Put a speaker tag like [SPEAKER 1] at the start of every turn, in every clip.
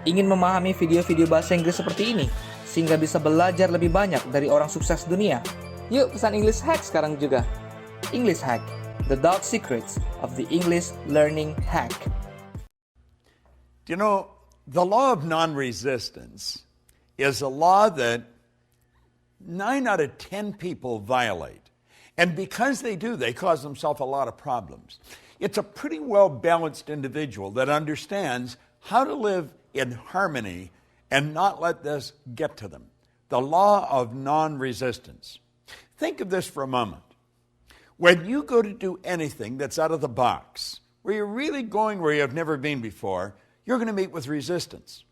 [SPEAKER 1] Ingin memahami video-video bahasa Inggris seperti ini, sehingga bisa belajar lebih banyak dari orang sukses dunia? Yuk pesan English Hack sekarang juga. English Hack, the dark secrets of the English learning hack.
[SPEAKER 2] You know, the law of non-resistance is a law that 9 out of 10 people violate. And because they do, they cause themselves a lot of problems. It's a pretty well-balanced individual that understands how to live in harmony and not let this get to them. The law of non-resistance. Think of this for a moment. When you go to do anything that's out of the box, where you're really going where you have never been before, you're going to meet with resistance.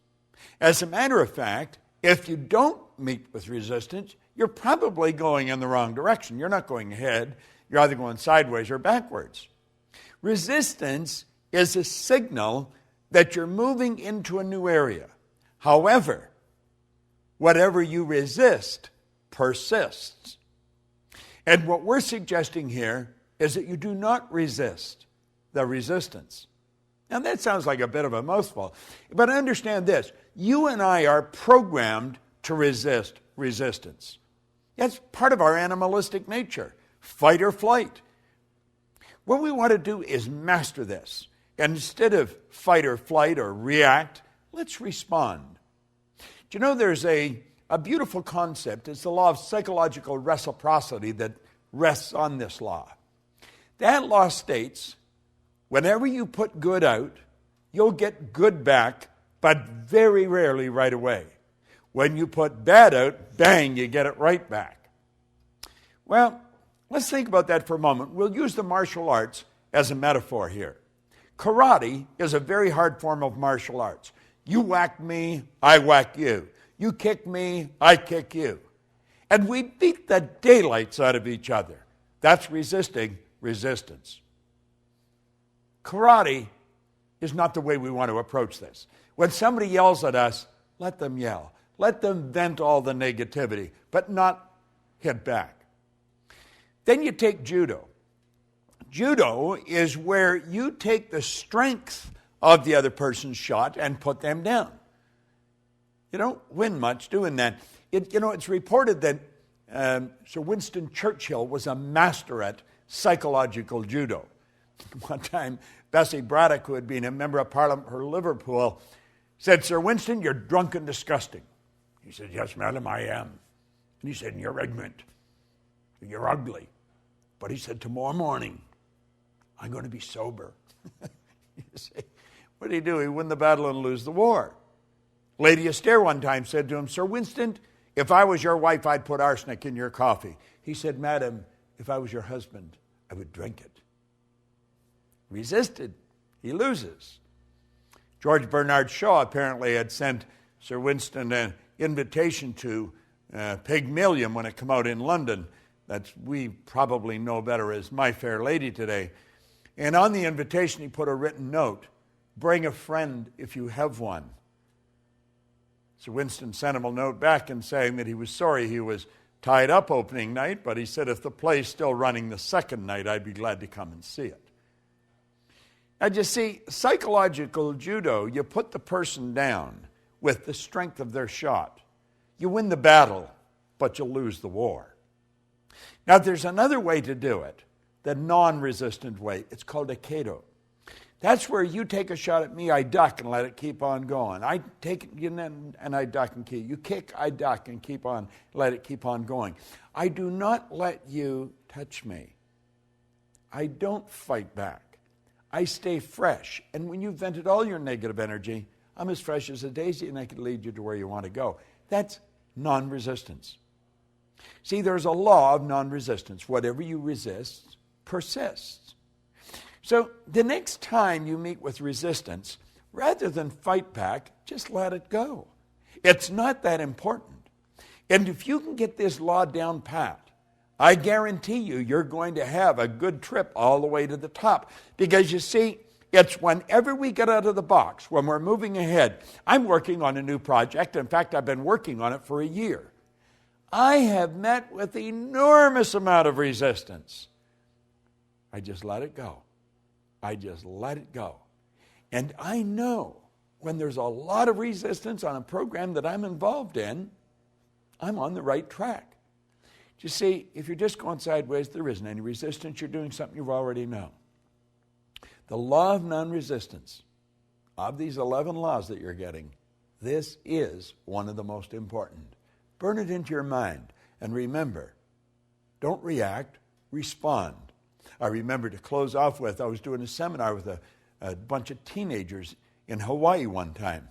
[SPEAKER 2] As a matter of fact, if you don't meet with resistance, you're probably going in the wrong direction. You're not going ahead. You're either going sideways or backwards. Resistance is a signal that you're moving into a new area. However, whatever you resist persists. And what we're suggesting here is that you do not resist the resistance. Now that sounds like a bit of a mouthful, but understand this. You and I are programmed to resist resistance. That's part of our animalistic nature, fight or flight. What we want to do is master this. And instead of fight or flight or react, let's respond. Do you know there's a beautiful concept? It's the law of psychological reciprocity that rests on this law. That law states, whenever you put good out, you'll get good back, but very rarely right away. When you put bad out, bang, you get it right back. Well, let's think about that for a moment. We'll use the martial arts as a metaphor here. Karate is a very hard form of martial arts. You whack me, I whack you. You kick me, I kick you. And we beat the daylights out of each other. That's resisting resistance. Karate is not the way we want to approach this. When somebody yells at us, let them yell. Let them vent all the negativity, but not hit back. Then you take judo. Judo is where you take the strength of the other person's shot and put them down. You don't win much doing that. It's reported that Sir Winston Churchill was a master at psychological judo. One time, Bessie Braddock, who had been a member of Parliament for Liverpool, said, "Sir Winston, you're drunk and disgusting." He said, "Yes, madam, I am." And he said, "You're ignorant. You're ugly." But he said, "Tomorrow morning, I'm going to be sober." You see, what did he do? He win the battle and lose the war. Lady Astaire one time said to him, "Sir Winston, if I was your wife, I'd put arsenic in your coffee." He said, "Madam, if I was your husband, I would drink it." Resisted, he loses. George Bernard Shaw apparently had sent Sir Winston an invitation to Pygmalion when it came out in London. That we probably know better as My Fair Lady today. And on the invitation, he put a written note, "Bring a friend if you have one." Sir Winston sent him a note back and saying that he was sorry he was tied up opening night, but he said, if the play's still running the second night, I'd be glad to come and see it. Now, you see, psychological judo, you put the person down with the strength of their shot. You win the battle, but you'll lose the war. Now, there's another way to do it, the non-resistant way. It's called aikido. That's where you take a shot at me, I duck and let it keep on going. I take it and I duck and keep. You kick, I duck and keep on, let it keep on going. I do not let you touch me. I don't fight back. I stay fresh. And when you've vented all your negative energy, I'm as fresh as a daisy and I can lead you to where you want to go. That's non-resistance. See, there's a law of non-resistance. Whatever you resist persists. So the next time you meet with resistance, rather than fight back, just let it go. It's not that important. And if you can get this law down pat, I guarantee you're going to have a good trip all the way to the top. Because you see, it's whenever we get out of the box, when we're moving ahead. I'm working on a new project. In fact, I've been working on it for a year. I have met with enormous amount of resistance. I just let it go. I just let it go. And I know when there's a lot of resistance on a program that I'm involved in, I'm on the right track. You see, if you're just going sideways, there isn't any resistance. You're doing something you already know. The law of non-resistance, of these 11 laws that you're getting, this is one of the most important. Burn it into your mind. And remember, don't react, respond. I remember to close off with, I was doing a seminar with a bunch of teenagers in Hawaii one time.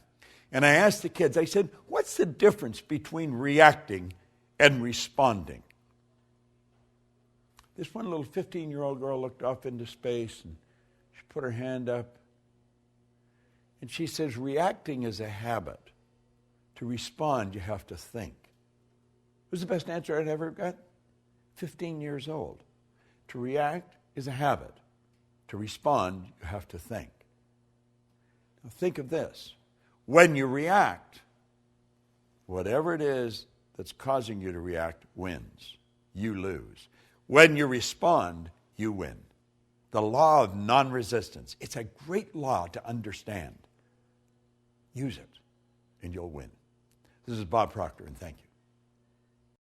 [SPEAKER 2] And I asked the kids, I said, what's the difference between reacting and responding? This one little 15-year-old girl looked off into space and she put her hand up. And she says, reacting is a habit. To respond, you have to think. It was the best answer I'd ever got. 15 years old. To react is a habit. To respond, you have to think. Now think of this. When you react, whatever it is that's causing you to react wins. You lose. When you respond, you win. The law of non-resistance. It's a great law to understand. Use it, and you'll win. This is Bob Proctor, and thank you.